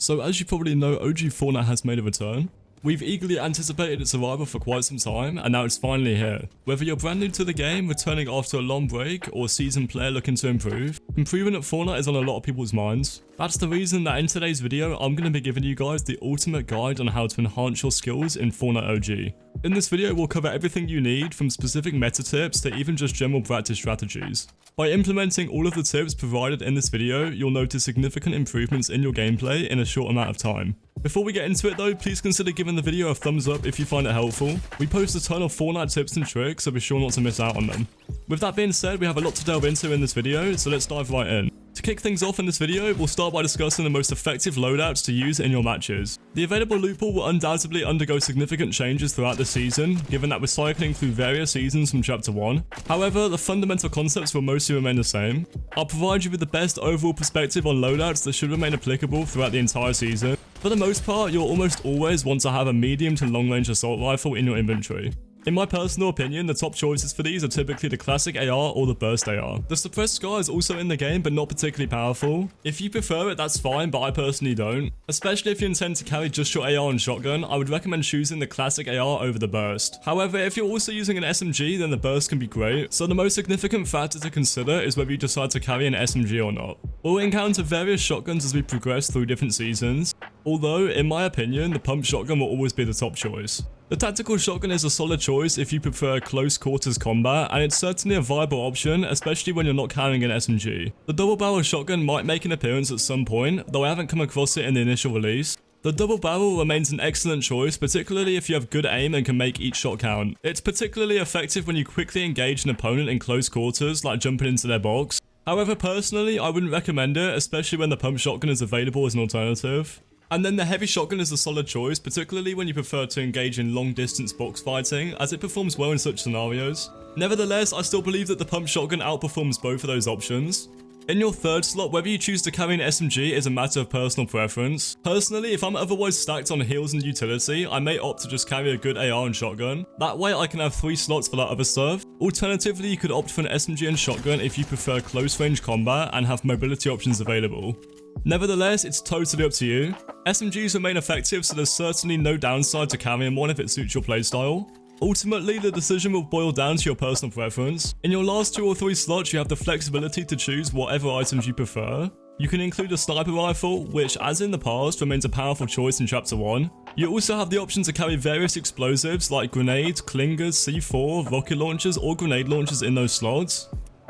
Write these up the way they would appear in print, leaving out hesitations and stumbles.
So as you probably know, OG Fortnite has made a return. We've eagerly anticipated its arrival for quite some time, and now it's finally here. Whether you're brand new to the game, returning after a long break, or a seasoned player looking to improve, improving at Fortnite is on a lot of people's minds. That's the reason that in today's video, I'm going to be giving you guys the ultimate guide on how to enhance your skills in Fortnite OG. In this video, we'll cover everything you need, from specific meta tips to even just general practice strategies. By implementing all of the tips provided in this video, you'll notice significant improvements in your gameplay in a short amount of time. Before we get into it though, please consider giving the video a thumbs up if you find it helpful. We post a ton of Fortnite tips and tricks, so be sure not to miss out on them. With that being said, we have a lot to delve into in this video, so let's dive right in. To kick things off in this video, we'll start by discussing the most effective loadouts to use in your matches. The available loot pool will undoubtedly undergo significant changes throughout the season, given that we're cycling through various seasons from Chapter 1. However, the fundamental concepts will mostly remain the same. I'll provide you with the best overall perspective on loadouts that should remain applicable throughout the entire season. For the most part, you'll almost always want to have a medium to long range assault rifle in your inventory. In my personal opinion, the top choices for these are typically the classic AR or the burst AR. The suppressed scar is also in the game, but not particularly powerful. If you prefer it, that's fine, but I personally don't. Especially if you intend to carry just your AR and shotgun, I would recommend choosing the classic AR over the burst. However, if you're also using an SMG, then the burst can be great. So the most significant factor to consider is whether you decide to carry an SMG or not. We'll encounter various shotguns as we progress through different seasons, although in my opinion, the pump shotgun will always be the top choice. The tactical shotgun is a solid choice if you prefer close quarters combat, and it's certainly a viable option, especially when you're not carrying an SMG. The double barrel shotgun might make an appearance at some point, though I haven't come across it in the initial release. The double barrel remains an excellent choice, particularly if you have good aim and can make each shot count. It's particularly effective when you quickly engage an opponent in close quarters, like jumping into their box. However, personally, I wouldn't recommend it, especially when the pump shotgun is available as an alternative. And then the heavy shotgun is a solid choice, particularly when you prefer to engage in long distance box fighting, as it performs well in such scenarios. Nevertheless, I still believe that the pump shotgun outperforms both of those options. In your third slot, whether you choose to carry an SMG is a matter of personal preference. Personally, if I'm otherwise stacked on heals and utility, I may opt to just carry a good AR and shotgun. That way I can have 3 slots for that other stuff. Alternatively, you could opt for an SMG and shotgun if you prefer close range combat and have mobility options available. Nevertheless, it's totally up to you. SMGs remain effective, so there's certainly no downside to carrying one if it suits your playstyle. Ultimately, the decision will boil down to your personal preference. In your last 2 or 3 slots, you have the flexibility to choose whatever items you prefer. You can include a sniper rifle, which, as in the past, remains a powerful choice in Chapter 1. You also have the option to carry various explosives like grenades, clingers, C4, rocket launchers, or grenade launchers in those slots.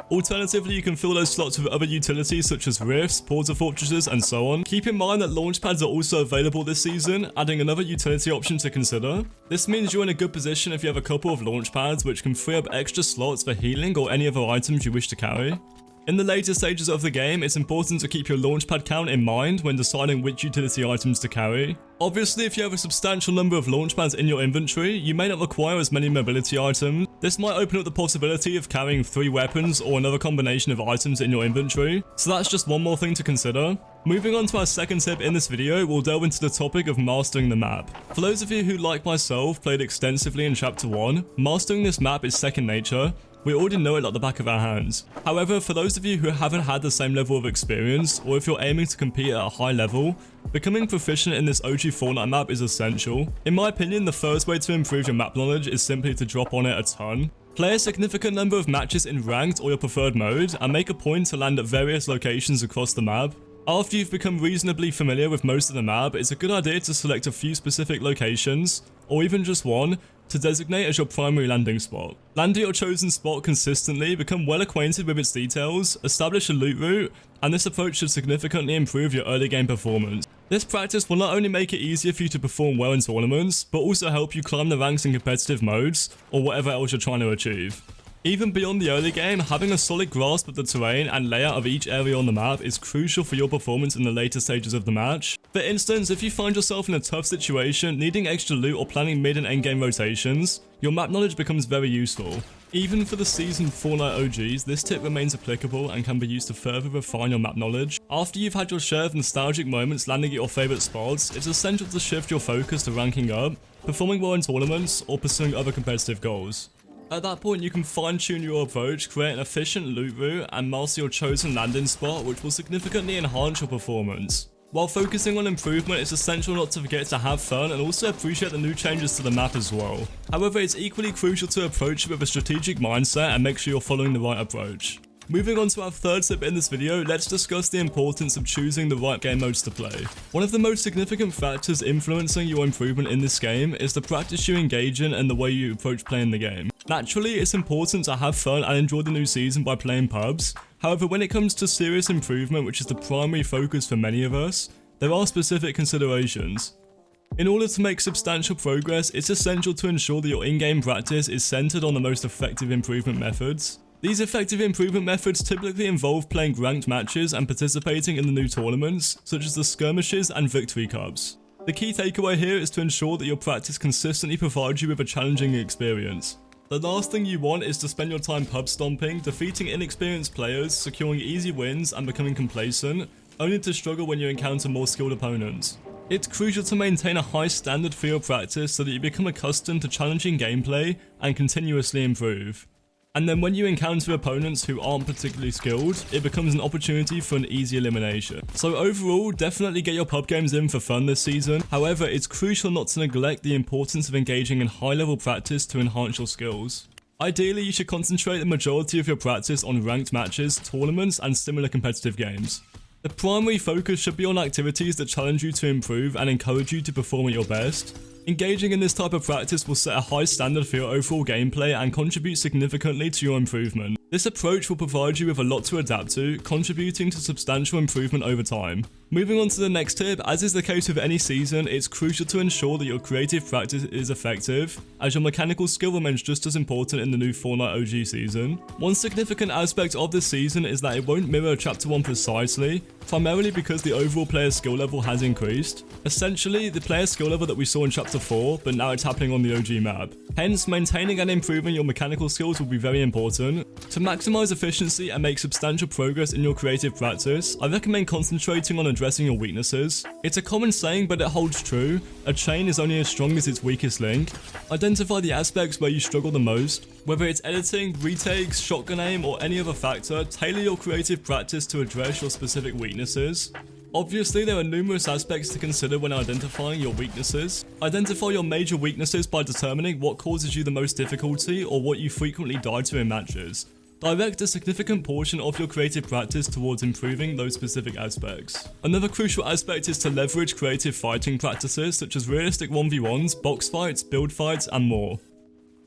Alternatively, you can fill those slots with other utilities such as rifts, porta fortresses, and so on. Keep in mind that launch pads are also available this season, adding another utility option to consider. This means you're in a good position if you have a couple of launch pads, which can free up extra slots for healing or any other items you wish to carry. In the later stages of the game, it's important to keep your launchpad count in mind when deciding which utility items to carry. Obviously, if you have a substantial number of launchpads in your inventory, you may not require as many mobility items. This might open up the possibility of carrying 3 weapons or another combination of items in your inventory, so that's just one more thing to consider. Moving on to our second tip in this video, we'll delve into the topic of mastering the map. For those of you who, like myself, played extensively in Chapter 1, mastering this map is second nature. We already know it like the back of our hands. However, for those of you who haven't had the same level of experience, or if you're aiming to compete at a high level, becoming proficient in this OG Fortnite map is essential. In my opinion, the first way to improve your map knowledge is simply to drop on it a ton. Play a significant number of matches in ranked or your preferred mode, and make a point to land at various locations across the map. After you've become reasonably familiar with most of the map, it's a good idea to select a few specific locations, or even just one, to designate as your primary landing spot. Land at your chosen spot consistently, become well acquainted with its details, establish a loot route, and this approach should significantly improve your early game performance. This practice will not only make it easier for you to perform well in tournaments, but also help you climb the ranks in competitive modes, or whatever else you're trying to achieve. Even beyond the early game, having a solid grasp of the terrain and layout of each area on the map is crucial for your performance in the later stages of the match. For instance, if you find yourself in a tough situation, needing extra loot or planning mid and end game rotations, your map knowledge becomes very useful. Even for the seasoned Fortnite OGs, this tip remains applicable and can be used to further refine your map knowledge. After you've had your share of nostalgic moments landing at your favourite spots, it's essential to shift your focus to ranking up, performing well in tournaments, or pursuing other competitive goals. At that point, you can fine-tune your approach, create an efficient loot route, and master your chosen landing spot, which will significantly enhance your performance. While focusing on improvement, it's essential not to forget to have fun and also appreciate the new changes to the map as well. However, it's equally crucial to approach it with a strategic mindset and make sure you're following the right approach. Moving on to our third tip in this video, let's discuss the importance of choosing the right game modes to play. One of the most significant factors influencing your improvement in this game is the practice you engage in and the way you approach playing the game. Naturally, it's important to have fun and enjoy the new season by playing pubs. However, when it comes to serious improvement, which is the primary focus for many of us, there are specific considerations. In order to make substantial progress, it's essential to ensure that your in-game practice is centered on the most effective improvement methods. These effective improvement methods typically involve playing ranked matches and participating in the new tournaments, such as the skirmishes and victory cups. The key takeaway here is to ensure that your practice consistently provides you with a challenging experience. The last thing you want is to spend your time pub stomping, defeating inexperienced players, securing easy wins and becoming complacent, only to struggle when you encounter more skilled opponents. It's crucial to maintain a high standard for your practice so that you become accustomed to challenging gameplay and continuously improve. And then when you encounter opponents who aren't particularly skilled, it becomes an opportunity for an easy elimination. So overall, definitely get your pub games in for fun this season. However, it's crucial not to neglect the importance of engaging in high-level practice to enhance your skills. Ideally, you should concentrate the majority of your practice on ranked matches, tournaments, and similar competitive games. The primary focus should be on activities that challenge you to improve and encourage you to perform at your best. Engaging in this type of practice will set a high standard for your overall gameplay and contribute significantly to your improvement. This approach will provide you with a lot to adapt to, contributing to substantial improvement over time. Moving on to the next tip, as is the case with any season, it's crucial to ensure that your creative practice is effective, as your mechanical skill remains just as important in the new Fortnite OG season. One significant aspect of this season is that it won't mirror Chapter 1 precisely, primarily because the overall player skill level has increased. Essentially, the player skill level that we saw in Chapter 4, but now it's happening on the OG map. Hence, maintaining and improving your mechanical skills will be very important. To maximize efficiency and make substantial progress in your creative practice, I recommend concentrating on addressing your weaknesses. It's a common saying, but it holds true. A chain is only as strong as its weakest link. Identify the aspects where you struggle the most. Whether it's editing, retakes, shotgun aim, or any other factor, tailor your creative practice to address your specific weaknesses. Obviously, there are numerous aspects to consider when identifying your weaknesses. Identify your major weaknesses by determining what causes you the most difficulty or what you frequently die to in matches. Direct a significant portion of your creative practice towards improving those specific aspects. Another crucial aspect is to leverage creative fighting practices such as realistic 1v1s, box fights, build fights, and more.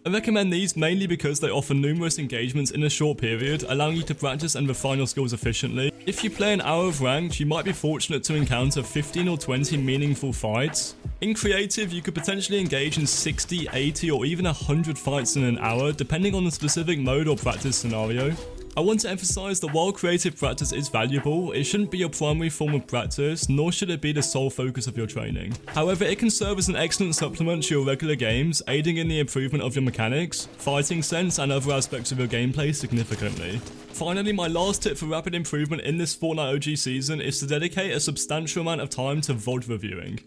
I recommend these mainly because they offer numerous engagements in a short period, allowing you to practice and refine your skills efficiently. If you play an hour of ranked, you might be fortunate to encounter 15 or 20 meaningful fights. In creative, you could potentially engage in 60, 80, or even 100 fights in an hour, depending on the specific mode or practice scenario. I want to emphasize that while creative practice is valuable, it shouldn't be your primary form of practice, nor should it be the sole focus of your training. However, it can serve as an excellent supplement to your regular games, aiding in the improvement of your mechanics, fighting sense, and other aspects of your gameplay significantly. Finally, my last tip for rapid improvement in this Fortnite OG season is to dedicate a substantial amount of time to VOD reviewing.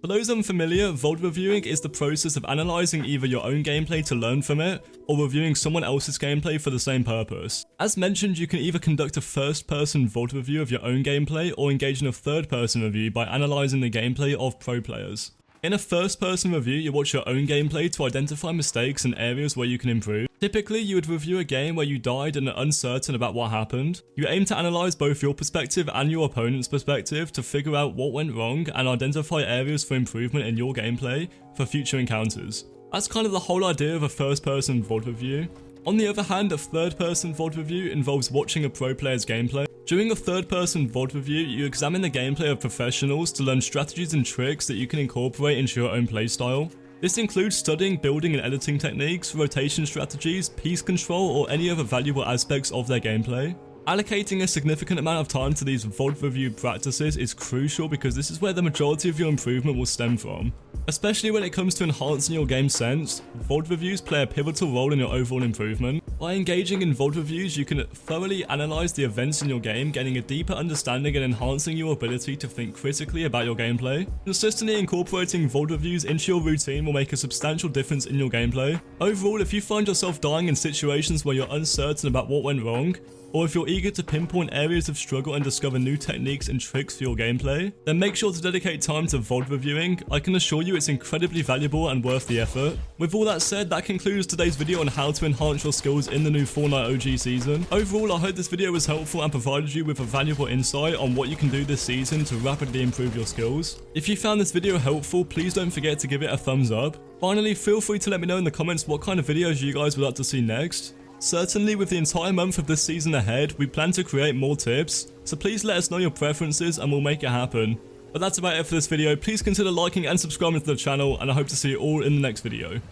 For those unfamiliar, VOD reviewing is the process of analysing either your own gameplay to learn from it, or reviewing someone else's gameplay for the same purpose. As mentioned, you can either conduct a first-person VOD review of your own gameplay, or engage in a third-person review by analysing the gameplay of pro players. In a first-person review, you watch your own gameplay to identify mistakes and areas where you can improve. Typically, you would review a game where you died and are uncertain about what happened. You aim to analyse both your perspective and your opponent's perspective to figure out what went wrong and identify areas for improvement in your gameplay for future encounters. That's kind of the whole idea of a first-person VOD review. On the other hand, a third-person VOD review involves watching a pro player's gameplay. During a third-person VOD review, you examine the gameplay of professionals to learn strategies and tricks that you can incorporate into your own playstyle. This includes studying building and editing techniques, rotation strategies, piece control, or any other valuable aspects of their gameplay. Allocating a significant amount of time to these VOD review practices is crucial because this is where the majority of your improvement will stem from. Especially when it comes to enhancing your game sense, VOD reviews play a pivotal role in your overall improvement. By engaging in VOD reviews, you can thoroughly analyze the events in your game, gaining a deeper understanding and enhancing your ability to think critically about your gameplay. Consistently incorporating VOD reviews into your routine will make a substantial difference in your gameplay. Overall, if you find yourself dying in situations where you're uncertain about what went wrong, or if you're eager to pinpoint areas of struggle and discover new techniques and tricks for your gameplay, then make sure to dedicate time to VOD reviewing. I can assure you it's incredibly valuable and worth the effort. With all that said, that concludes today's video on how to enhance your skills in the new Fortnite OG season. Overall, I hope this video was helpful and provided you with a valuable insight on what you can do this season to rapidly improve your skills. If you found this video helpful, please don't forget to give it a thumbs up. Finally, feel free to let me know in the comments what kind of videos you guys would like to see next. Certainly, with the entire month of this season ahead, we plan to create more tips, so please let us know your preferences and we'll make it happen. But that's about it for this video. Please consider liking and subscribing to the channel, and I hope to see you all in the next video.